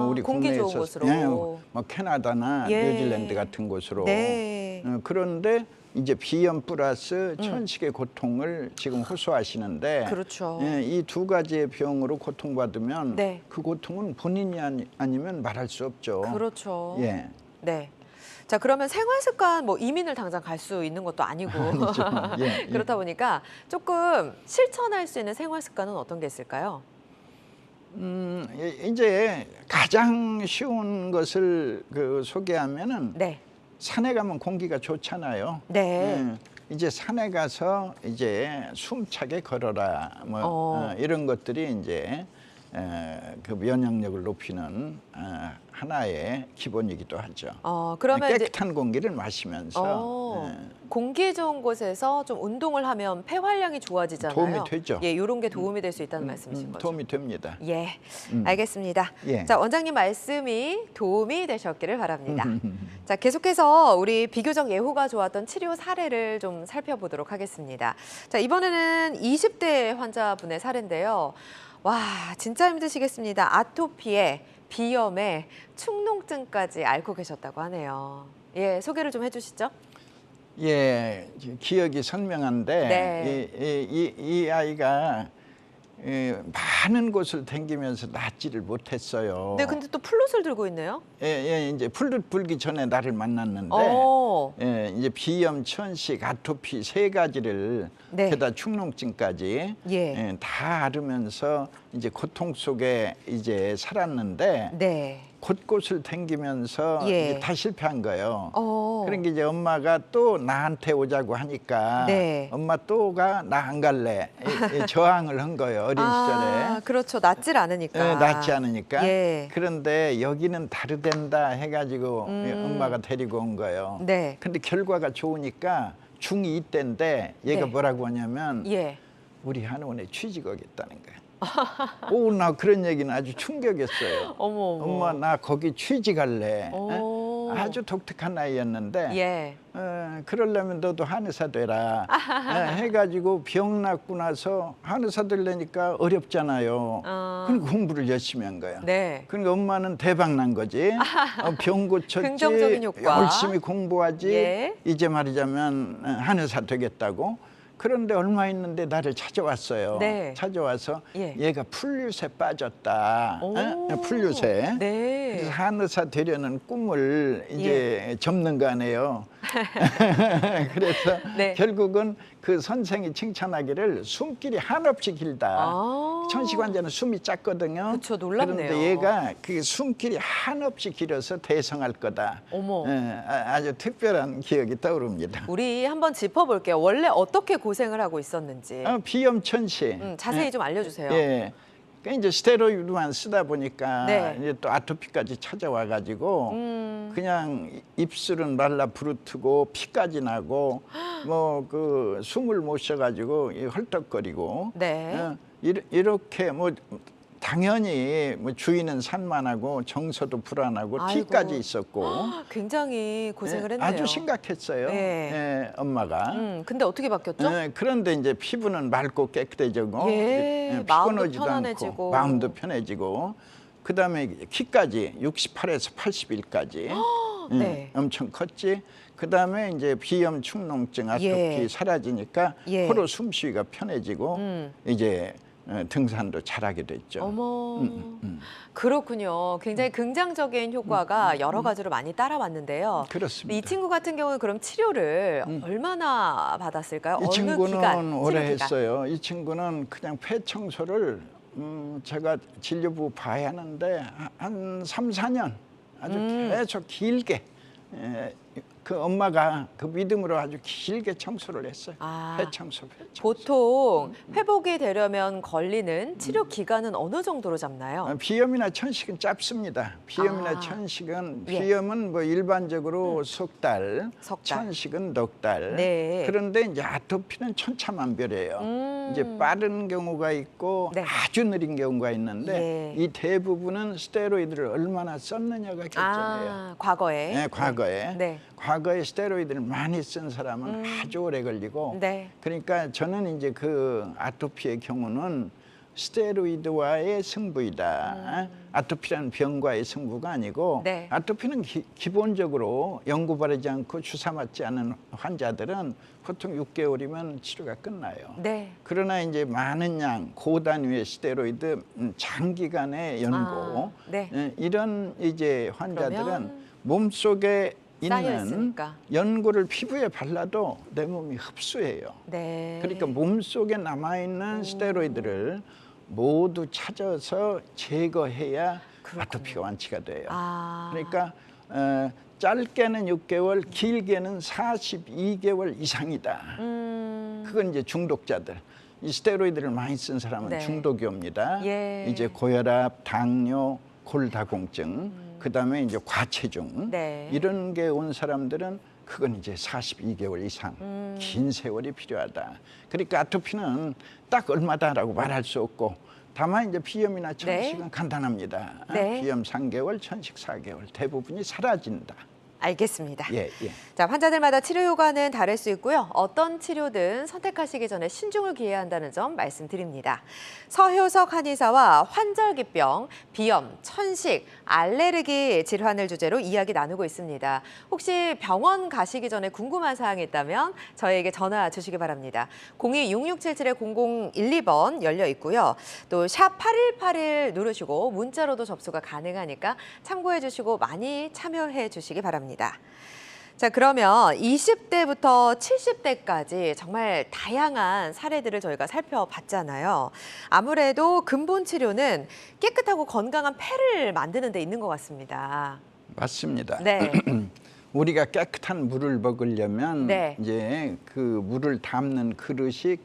우리 공기 좋은 국내에서 곳으로. 뭐 캐나다나 예. 뉴질랜드 같은 곳으로. 네. 그런데 이제 비염 플러스 천식의 고통을 지금 호소하시는데 그렇죠. 이 두 가지의 병으로 고통받으면 네. 그 고통은 본인이 아니면 말할 수 없죠. 그렇죠. 예. 네. 자, 그러면 생활 습관 뭐 이민을 당장 갈 수 있는 것도 아니고 예. 그렇다 보니까 조금 실천할 수 있는 생활 습관은 어떤 게 있을까요? 이제 가장 쉬운 것을 소개하면은 네. 산에 가면 공기가 좋잖아요. 네. 이제 산에 가서 이제 숨차게 걸어라. 이런 것들이 이제 그 면역력을 높이는 하나의 기본이기도 하죠. 그러면 깨끗한 공기를 마시면서 공기 좋은 곳에서 좀 운동을 하면 폐활량이 좋아지잖아요. 도움이 되죠. 예, 이런 게 도움이 될 수 있다는 말씀이신 거죠. 도움이 됩니다. 예, 알겠습니다. 예. 자, 원장님 말씀이 도움이 되셨기를 바랍니다. 자, 계속해서 우리 비교적 예후가 좋았던 치료 사례를 좀 살펴보도록 하겠습니다. 자, 이번에는 20대 환자분의 사례인데요. 와, 진짜 힘드시겠습니다. 아토피에 비염에 축농증까지 앓고 계셨다고 하네요. 예, 소개를 좀 해주시죠. 예, 기억이 선명한데 네. 이 아이가 많은 곳을 댕기면서 낫지를 못했어요. 네, 근데 또 플룻을 들고 있네요. 이제 플룻 불기 전에 나를 만났는데 이제 비염, 천식, 아토피 세 가지를 네. 게다가 축농증까지 예. 다 앓으면서 이제 고통 속에 이제 살았는데 네. 곳곳을 댕기면서 예. 이제 다 실패한 거예요. 그러니까 이제 엄마가 또 나한테 오자고 하니까 네. 엄마 또가 나 안 갈래 이 저항을 한 거예요. 어린 시절에. 그렇죠. 낫질 않으니까. 네, 낫지 않으니까. 예. 그런데 여기는 다르댄다 해가지고 엄마가 데리고 온 거예요. 네. 근데 결과가 좋으니까 중2 때인데 얘가 네. 뭐라고 하냐면 예. 우리 한의원에 취직하겠다는 거예요. 오, 나 그런 얘기는 아주 충격이었어요. 어머. 엄마 나 거기 취직할래. 오. 아주 독특한 나이였는데 예. 그러려면 너도 한의사 되라. 해가지고 병 낫고 나서 한의사 되려니까 어렵잖아요. 그러니까 공부를 열심히 한 거야. 네. 그러니까 엄마는 대박 난 거지. 병 고쳤지. 긍정적인 효과. 열심히 공부하지. 예. 이제 말하자면 한의사 되겠다고. 그런데 얼마 있는데 나를 찾아왔어요. 네. 찾아와서 예. 얘가 풀류세 빠졌다. 오. 풀류세. 네. 그래서 한의사 되려는 꿈을 이제 접는 거 아니에요. 그래서 네. 결국은 그 선생이 칭찬하기를 숨길이 한없이 길다. 천식 환자는 숨이 짧거든요. 그쵸, 놀랍네요. 그런데 얘가 그 숨길이 한없이 길어서 대성할 거다. 어머. 아주 특별한 기억이 떠오릅니다. 우리 한번 짚어볼게요. 원래 어떻게 고생을 하고 있었는지. 비염 천식. 자세히 좀 알려주세요. 예. 그러니까 이제 스테로이드만 쓰다 보니까 네. 이제 또 아토피까지 찾아와가지고 그냥 입술은 말라 부르트고 피까지 나고 뭐 그 숨을 못 쉬어가지고 헐떡거리고 네. 이렇게 뭐 당연히 뭐 주인은 산만하고 정서도 불안하고 아이고. 티까지 있었고 굉장히 고생을 했네요. 아주 심각했어요. 네. 엄마가. 근데 어떻게 바뀌었죠? 그런데 이제 피부는 맑고 깨끗해지고 예, 마음도 피곤하지도 편안해지고. 않고 마음도 편해지고 그다음에 키까지 68에서 81까지 네. 엄청 컸지. 그다음에 이제 비염 축농증 아토피 예. 사라지니까 예. 코로 숨쉬기가 편해지고 이제 등산도 잘하게 됐죠. 어머. 그렇군요. 굉장히 긍정적인 효과가 여러 가지로 많이 따라왔는데요. 그렇습니다. 이 친구 같은 경우는 그럼 치료를 얼마나 받았을까요? 이 어느 친구는 기간? 오래 치료 기간? 했어요. 이 친구는 그냥 폐 청소를 제가 진료부 봐야 하는데 한 3, 4년 아주 계속 길게 그 엄마가 그 믿음으로 아주 길게 청소를 했어요. 폐 청소, 폐 청소. 보통 회복이 되려면 걸리는 치료 기간은 어느 정도로 잡나요? 비염이나 천식은 짧습니다. 비염이나 천식은 비염은 뭐 일반적으로 석 달, 석 달. 천식은 넉 달. 네. 그런데 이제 아토피는 천차만별이에요. 이제 빠른 경우가 있고 네. 아주 느린 경우가 있는데 이 대부분은 스테로이드를 얼마나 썼느냐가 결정해요. 과거에. 네, 과거에. 네. 과거에 스테로이드를 많이 쓴 사람은 아주 오래 걸리고 네. 그러니까 저는 이제 그 아토피의 경우는 스테로이드와의 승부이다. 아토피라는 병과의 승부가 아니고 네. 아토피는 기본적으로 연고 바르지 않고 주사 맞지 않은 환자들은 보통 6개월이면 치료가 끝나요. 네. 그러나 이제 많은 양 고단위의 스테로이드 장기간의 연고 네. 이런 이제 환자들은 그러면 몸속에 쌓여 있는 있으니까. 연고를 피부에 발라도 내 몸이 흡수해요. 네. 그러니까 몸속에 남아있는 스테로이드를 모두 찾아서 제거해야 아토피가 완치가 돼요. 그러니까 짧게는 6개월, 길게는 42개월 이상이다. 그건 이제 중독자들. 이 스테로이드를 많이 쓴 사람은 네. 중독이 옵니다. 예. 이제 고혈압, 당뇨, 골다공증, 그다음에 이제 과체중 네. 이런 게 온 사람들은 그건 이제 42개월 이상 긴 세월이 필요하다. 그러니까 아토피는 딱 얼마다라고 말할 수 없고 다만 이제 비염이나 천식은 간단합니다. 네. 비염 3개월, 천식 4개월 대부분이 사라진다. 알겠습니다. 예. 자, 환자들마다 치료 효과는 다를 수 있고요. 어떤 치료든 선택하시기 전에 신중을 기해야 한다는 점 말씀드립니다. 서효석 한의사와 환절기병, 비염, 천식, 알레르기 질환을 주제로 이야기 나누고 있습니다. 혹시 병원 가시기 전에 궁금한 사항이 있다면 저희에게 전화 주시기 바랍니다. 02-6677-0012번 열려 있고요. 또 샵 8181 누르시고 문자로도 접수가 가능하니까 참고해 주시고 많이 참여해 주시기 바랍니다. 자, 그러면 20대부터 70대까지 정말 다양한 사례들을 저희가 살펴봤잖아요. 아무래도 근본 치료는 깨끗하고 건강한 폐를 만드는 데 있는 것 같습니다. 맞습니다. 네. 우리가 깨끗한 물을 먹으려면 네. 이제 그 물을 담는 그릇이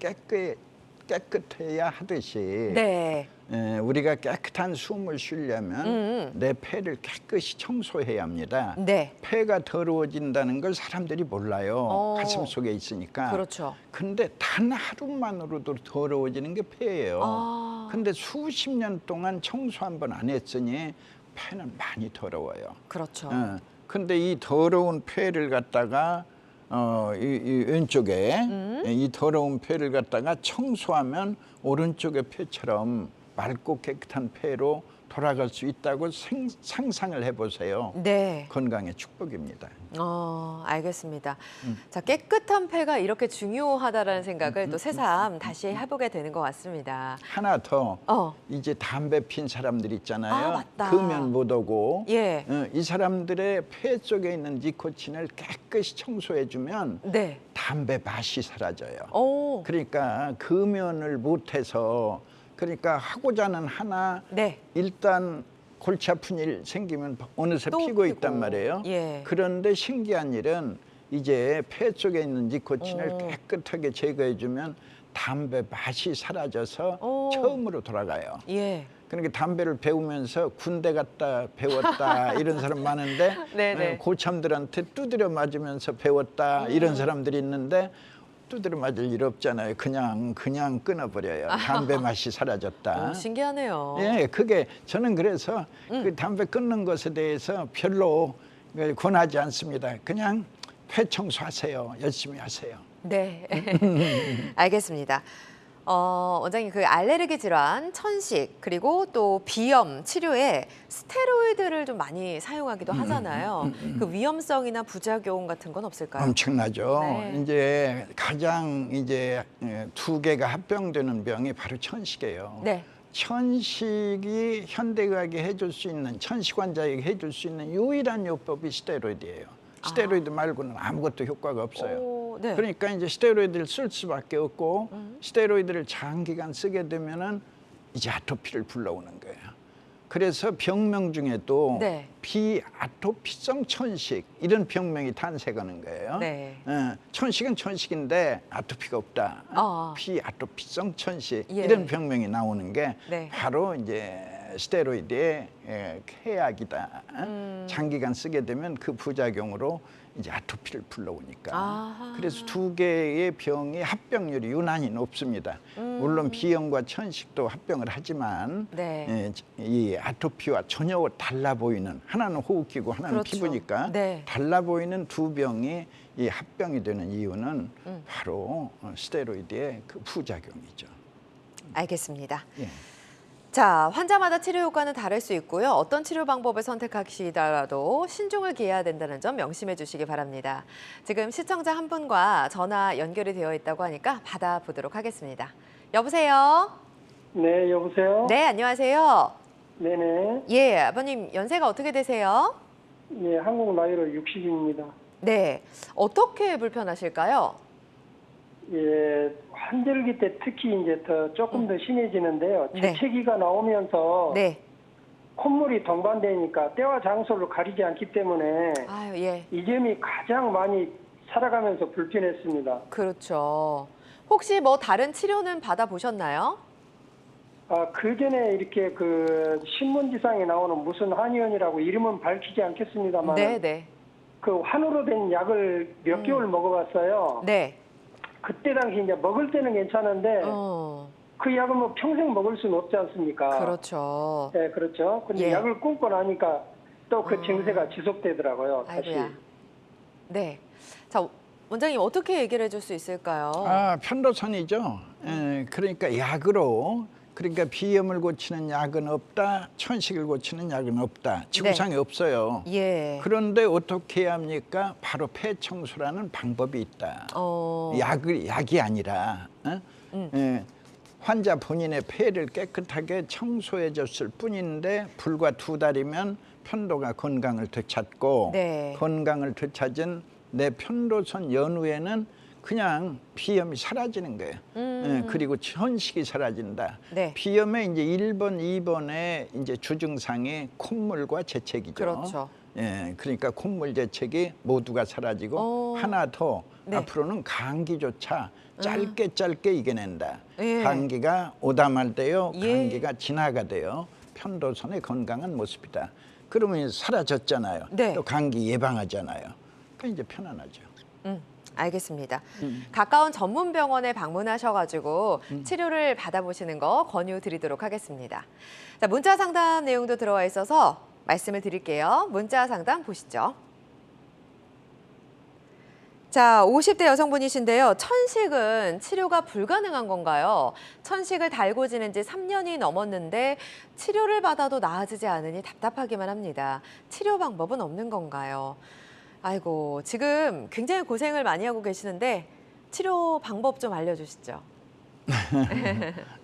깨끗해야 하듯이 네. 우리가 깨끗한 숨을 쉬려면 내 폐를 깨끗이 청소해야 합니다. 네. 폐가 더러워진다는 걸 사람들이 몰라요. 가슴 속에 있으니까. 그렇죠. 근데 단 하루만으로도 더러워지는 게 폐예요. 아. 근데 수십 년 동안 청소 한 번 안 했으니 폐는 많이 더러워요. 그렇죠. 근데 이 더러운 폐를 갖다가 이 왼쪽에 이 더러운 폐를 갖다가 청소하면 오른쪽의 폐처럼 맑고 깨끗한 폐로 돌아갈 수 있다고 상상을 해보세요. 네. 건강의 축복입니다. 알겠습니다. 자, 깨끗한 폐가 이렇게 중요하다라는 생각을 또 새삼 다시 해보게 되는 것 같습니다. 하나 더 어. 이제 담배 핀 사람들 있잖아요. 아, 맞다. 금연 못 오고 예. 이 사람들의 폐 속에 있는 니코틴을 깨끗이 청소해주면 네. 담배 맛이 사라져요. 오. 그러니까 금연을 못해서 그러니까 하고자는 하나 네. 일단 골치 아픈 일 생기면 어느새 또 피고 피고. 있단 말이에요. 예. 그런데 신기한 일은 이제 폐 속에 있는 니코틴을 오. 깨끗하게 제거해주면 담배 맛이 사라져서 오. 처음으로 돌아가요. 예. 그러니까 담배를 배우면서 군대 갔다 배웠다 이런 사람 많은데 네네. 고참들한테 두드려 맞으면서 배웠다 이런 사람들이 있는데 두드려 맞을 일 없잖아요. 그냥 끊어버려요. 담배 맛이 사라졌다. 신기하네요. 예, 그게 저는 그래서 그 담배 끊는 것에 대해서 별로 권하지 않습니다. 그냥 폐 청소하세요. 열심히 하세요. 네. 알겠습니다. 원장님, 그 알레르기 질환, 천식, 그리고 또 비염 치료에 스테로이드를 좀 많이 사용하기도 하잖아요. 그 위험성이나 부작용 같은 건 없을까요? 엄청나죠. 네. 이제 가장 이제 두 개가 합병되는 병이 바로 천식이에요. 네. 천식이 현대의학이 해줄 수 있는 천식 환자에게 해줄 수 있는 유일한 요법이 스테로이드예요. 스테로이드 말고는 아무것도 효과가 없어요. 오, 네. 그러니까 이제 스테로이드를 쓸 수밖에 없고 스테로이드를 장기간 쓰게 되면은 이제 아토피를 불러오는 거예요. 그래서 병명 중에도 네. 비아토피성 천식 이런 병명이 탄생하는 거예요. 네. 천식은 천식인데 아토피가 없다. 비아토피성 천식 예. 이런 병명이 나오는 게 네. 바로 이제 스테로이드의 해악이다. 장기간 쓰게 되면 그 부작용으로 이제 아토피를 불러오니까. 아하. 그래서 두 개의 병이 합병률이 유난히 높습니다. 물론 비염과 천식도 합병을 하지만 네. 이 아토피와 전혀 달라 보이는 하나는 호흡기고 하나는 그렇죠. 피부니까 네. 달라 보이는 두 병이 이 합병이 되는 이유는 바로 스테로이드의 그 부작용이죠. 알겠습니다. 예. 자, 환자마다 치료 효과는 다를 수 있고요. 어떤 치료 방법을 선택하시더라도 신중을 기해야 된다는 점 명심해 주시기 바랍니다. 지금 시청자 한 분과 전화 연결이 되어 있다고 하니까 받아보도록 하겠습니다. 여보세요? 네, 여보세요? 네, 안녕하세요. 네네. 예, 아버님 연세가 어떻게 되세요? 네, 한국 나이로 60입니다. 네, 어떻게 불편하실까요? 예, 환절기 때 특히 이제 조금 더 심해지는데요. 네. 재채기가 나오면서 네. 콧물이 동반되니까 때와 장소를 가리지 않기 때문에 아유, 예. 이 점이 가장 많이 살아가면서 불편했습니다. 그렇죠. 혹시 뭐 다른 치료는 받아보셨나요? 그 전에 이렇게 그 신문지상에 나오는 무슨 한의원이라고 이름은 밝히지 않겠습니다만 네. 그 환으로 된 약을 몇 개월 먹어봤어요. 네. 그때 당시 이제 먹을 때는 괜찮은데 그 약을 뭐 평생 먹을 수는 없지 않습니까? 그렇죠. 네, 그렇죠. 근데 예. 약을 끊고 나니까 또 그 증세가 지속되더라고요. 다시. 아이고야. 네. 자, 원장님 어떻게 얘기를 해줄 수 있을까요? 편도선이죠. 그러니까 약으로 그러니까 비염을 고치는 약은 없다, 천식을 고치는 약은 없다. 지구상에 없어요. 예. 그런데 어떻게 해야 합니까? 바로 폐 청소라는 방법이 있다. 약이 아니라 환자 본인의 폐를 깨끗하게 청소해 줬을 뿐인데 불과 2달이면 편도가 건강을 되찾고 네. 건강을 되찾은 내 편도선 연후에는 그냥 비염이 사라지는 거예요. 그리고 천식이 사라진다. 네. 비염의 이제 1번, 2번의 이제 주증상이 콧물과 재채기죠. 그렇죠. 예, 그러니까 콧물 재채기 모두가 사라지고 하나 더 네. 앞으로는 감기조차 짧게 이겨낸다. 예. 감기가 오다말 때요, 예. 감기가 진화가 돼요. 편도선의 건강한 모습이다. 그러면 사라졌잖아요. 네. 또 감기 예방하잖아요. 그러니까 이제 편안하죠. 알겠습니다. 가까운 전문 병원에 방문하셔가지고 치료를 받아보시는 거 권유드리도록 하겠습니다. 자, 문자 상담 내용도 들어와 있어서 말씀을 드릴게요. 문자 상담 보시죠. 자, 50대 여성분이신데요. 천식은 치료가 불가능한 건가요? 천식을 달고 지낸 지 3년이 넘었는데 치료를 받아도 나아지지 않으니 답답하기만 합니다. 치료 방법은 없는 건가요? 아이고, 지금 굉장히 고생을 많이 하고 계시는데 치료 방법 좀 알려주시죠.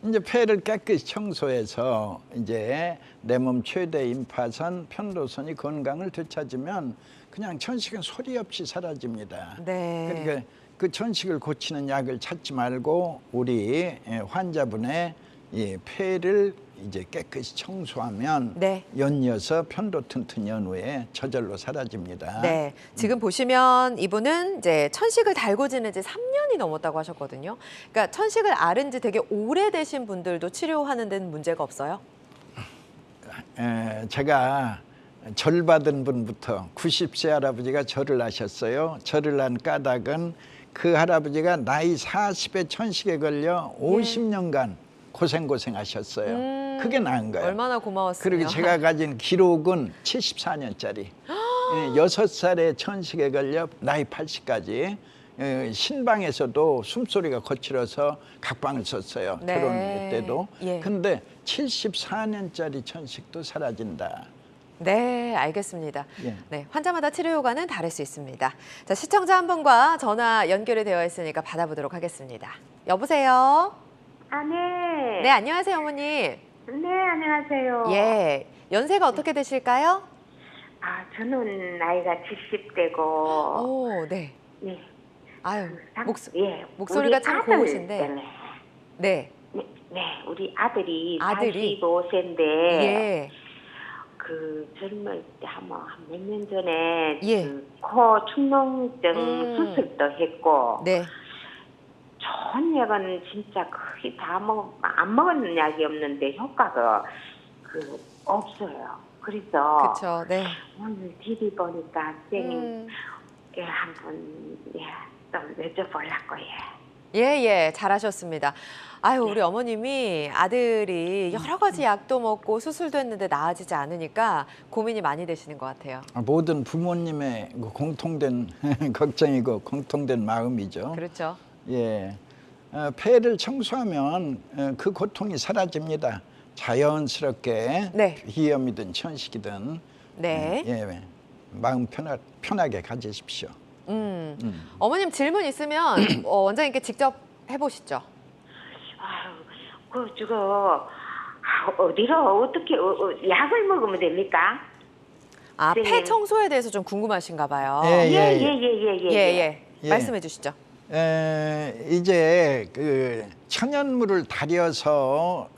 이제 폐를 깨끗이 청소해서 이제 내 몸 최대 임파선 편도선이 건강을 되찾으면 그냥 천식은 소리 없이 사라집니다. 네. 그러니까 그 천식을 고치는 약을 찾지 말고 우리 환자분의 이 폐를 이제 깨끗이 청소하면 네. 연이어서 편도 튼튼 연후에 저절로 사라집니다. 네, 지금 보시면 이분은 이제 천식을 달고 지낸 지 3년이 넘었다고 하셨거든요. 그러니까 천식을 앓은 지 되게 오래되신 분들도 치료하는 데는 문제가 없어요? 제가 절 받은 분부터 90세 할아버지가 절을 하셨어요. 절을 한 까닭은 그 할아버지가 나이 40에 천식에 걸려 50년간 고생하셨어요. 그게 나은 거예요. 얼마나 고마웠어요. 그리고 제가 가진 기록은 74년짜리. 6살에 천식에 걸려 나이 80까지 신방에서도 숨소리가 거칠어서 각방을 썼어요. 네. 결혼 때도. 예. 근데 74년짜리 천식도 사라진다. 네, 알겠습니다. 예. 네, 환자마다 치료 효과는 다를 수 있습니다. 자, 시청자 한 분과 전화 연결이 되어 있으니까 받아보도록 하겠습니다. 여보세요? 아, 네. 네, 안녕하세요, 어머니. 네, 안녕하세요. 예, 연세가 어떻게 되실까요? 아, 저는 나이가 70대고. 오, 네. 네. 아유, 예. 목소리가 우리 참 아들 고우신데. 때문에. 네, 네, 우리 아들이 아들이? 45세인데. 예. 그 젊을 때 한 몇 년 전에 예. 코 축농증 수술도 했고. 네. 좋은 약은 진짜 거의 안 먹은 약이 없는데 효과가 없어요. 그래서 그렇죠. 네. 오늘 TV 보니까 선생님 음. 한번 좀 여쭤보려고 예, 잘하셨습니다. 아유, 우리 어머님이 아들이 여러 가지 약도 먹고 수술도 했는데 나아지지 않으니까 고민이 많이 되시는 것 같아요. 모든 부모님의 공통된 걱정이고 공통된 마음이죠. 그렇죠. 예, 폐를 청소하면 그 고통이 사라집니다. 자연스럽게 네. 비염이든 천식이든 네. 예, 마음 편하게 가지십시오. 어머님 질문 있으면 원장님께 직접 해보시죠. 아유, 어디로 어떻게 약을 먹으면 됩니까? 아, 네. 폐 청소에 대해서 좀 궁금하신가 봐요. 예. 예. 말씀해 주시죠. 이제 그 천연물을 달여서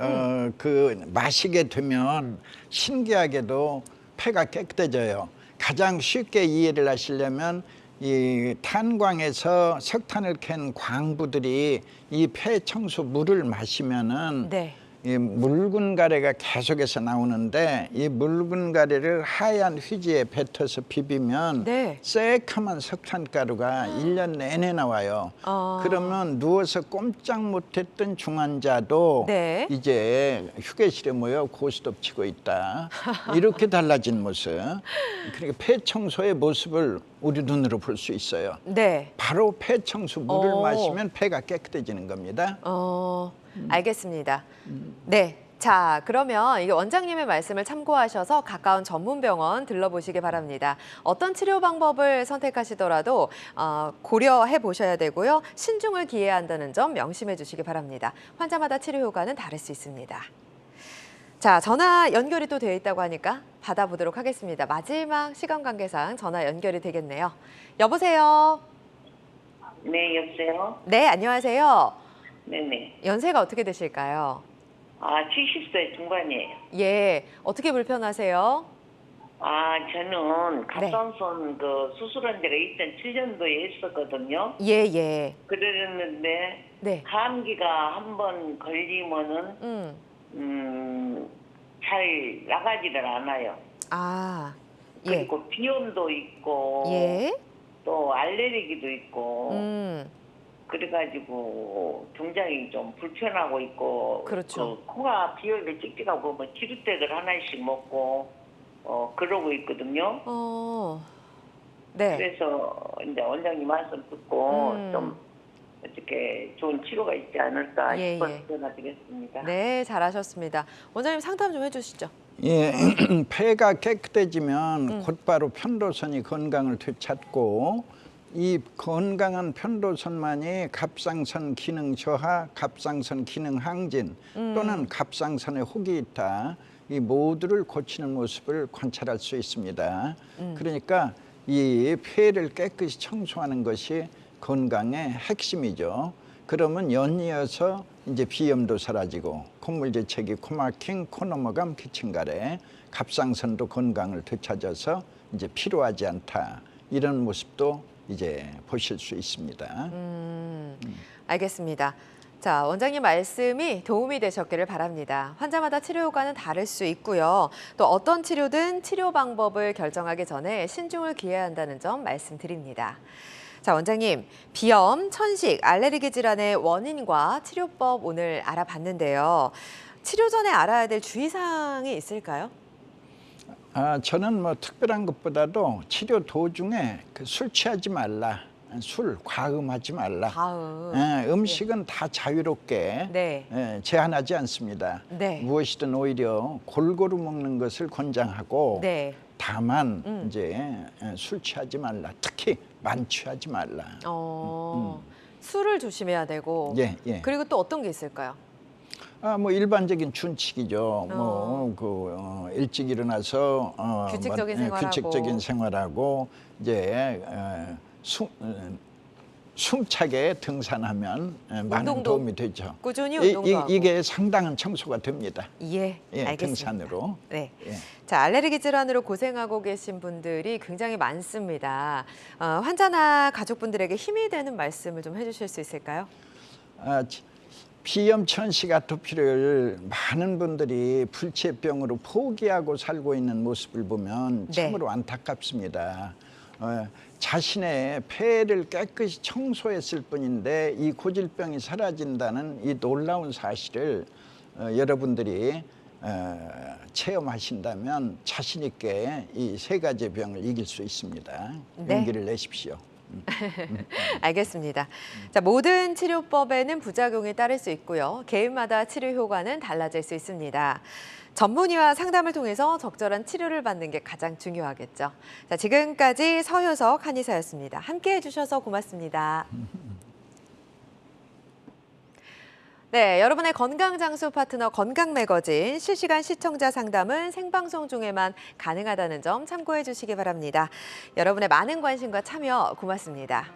그 마시게 되면 신기하게도 폐가 깨끗해져요. 가장 쉽게 이해를 하시려면 이 탄광에서 석탄을 캔 광부들이 이 폐 청소 물을 마시면은 네. 이 묽은 가래가 계속해서 나오는데 이 묽은 가래를 하얀 휴지에 뱉어서 비비면 네. 새카만 석탄가루가 1년 내내 나와요. 그러면 누워서 꼼짝 못했던 중환자도 네. 이제 휴게실에 모여 고스톱 치고 있다. 이렇게 달라진 모습. 그러니까 폐 청소의 모습을 우리 눈으로 볼 수 있어요. 네. 바로 폐 청소 물을 오. 마시면 폐가 깨끗해지는 겁니다. 알겠습니다. 네. 자, 그러면 이게 원장님의 말씀을 참고하셔서 가까운 전문 병원 들러보시기 바랍니다. 어떤 치료 방법을 선택하시더라도 고려해 보셔야 되고요. 신중을 기해야 한다는 점 명심해 주시기 바랍니다. 환자마다 치료 효과는 다를 수 있습니다. 자, 전화 연결이 또 되어 있다고 하니까 받아보도록 하겠습니다. 마지막 시간 관계상 전화 연결이 되겠네요. 여보세요? 네, 여보세요? 네, 안녕하세요. 네네. 연세가 어떻게 되실까요? 70세 중반이에요. 예, 어떻게 불편하세요? 저는 갑상선 그 수술한 데가 2007년도에 있었거든요. 예, 예. 그랬는데 네. 감기가 한 번 걸리면은 잘 나가지를 않아요. 아, 예. 그리고 비염도 있고 예. 또 알레르기도 있고 음, 그래가지고 굉장히 좀 불편하고 있고 그렇죠. 그 코가 비염을 찍찍하고 보면 치료제를 하나씩 먹고 그러고 있거든요. 네. 그래서 이제 원장님 말씀 듣고 음. 좀 어떻게 좋은 치료가 있지 않을까 예, 싶어서 예. 전화드렸습니다. 네, 잘하셨습니다. 원장님 상담 좀 해주시죠. 예, 폐가 깨끗해지면 곧바로 편도선이 건강을 되찾고 이 건강한 편도선만이 갑상선 기능 저하, 갑상선 기능 항진 또는 갑상선에 혹이 있다. 이 모두를 고치는 모습을 관찰할 수 있습니다. 그러니까 이 폐를 깨끗이 청소하는 것이 건강의 핵심이죠. 그러면 연이어서 이제 비염도 사라지고 콧물 재채기, 코막힘, 코 넘어감, 기침가래, 갑상선도 건강을 되찾아서 이제 필요하지 않다. 이런 모습도 이제 보실 수 있습니다. 알겠습니다. 자, 원장님 말씀이 도움이 되셨기를 바랍니다. 환자마다 치료 효과는 다를 수 있고요. 또 어떤 치료든 치료 방법을 결정하기 전에 신중을 기해야 한다는 점 말씀드립니다. 자, 원장님, 비염, 천식, 알레르기 질환의 원인과 치료법 오늘 알아봤는데요. 치료 전에 알아야 될 주의사항이 있을까요? 저는 뭐 특별한 것보다도 치료 도중에 술 취하지 말라, 술 과음하지 말라. 다음. 음식은 다 자유롭게 네. 제한하지 않습니다. 네. 무엇이든 오히려 골고루 먹는 것을 권장하고 네. 다만 이제 술 취하지 말라. 특히 만취하지 말라. 술을 조심해야 되고. 예, 예. 그리고 또 어떤 게 있을까요? 뭐 일반적인 준칙이죠. 일찍 일어나서 규칙적인 생활하고. 규칙적인 생활하고 이제 숨차게 등산하면 많은 운동도 도움이 되죠. 꾸준히 운동도 하고. 이게 상당한 청소가 됩니다. 예, 알겠습니다. 등산으로. 네. 예. 자, 알레르기 질환으로 고생하고 계신 분들이 굉장히 많습니다. 환자나 가족분들에게 힘이 되는 말씀을 좀 해주실 수 있을까요? 비염, 천식, 아토피를 많은 분들이 불치병으로 포기하고 살고 있는 모습을 보면 참으로 안타깝습니다. 자신의 폐를 깨끗이 청소했을 뿐인데 이 고질병이 사라진다는 이 놀라운 사실을 여러분들이 체험하신다면 자신 있게 이 세 가지 병을 이길 수 있습니다. 네. 용기를 내십시오. 알겠습니다. 자, 모든 치료법에는 부작용이 따를 수 있고요. 개인마다 치료 효과는 달라질 수 있습니다. 전문의와 상담을 통해서 적절한 치료를 받는 게 가장 중요하겠죠. 자, 지금까지 서효석 한의사였습니다. 함께해 주셔서 고맙습니다. 네, 여러분의 건강장수 파트너 건강매거진 실시간 시청자 상담은 생방송 중에만 가능하다는 점 참고해 주시기 바랍니다. 여러분의 많은 관심과 참여 고맙습니다.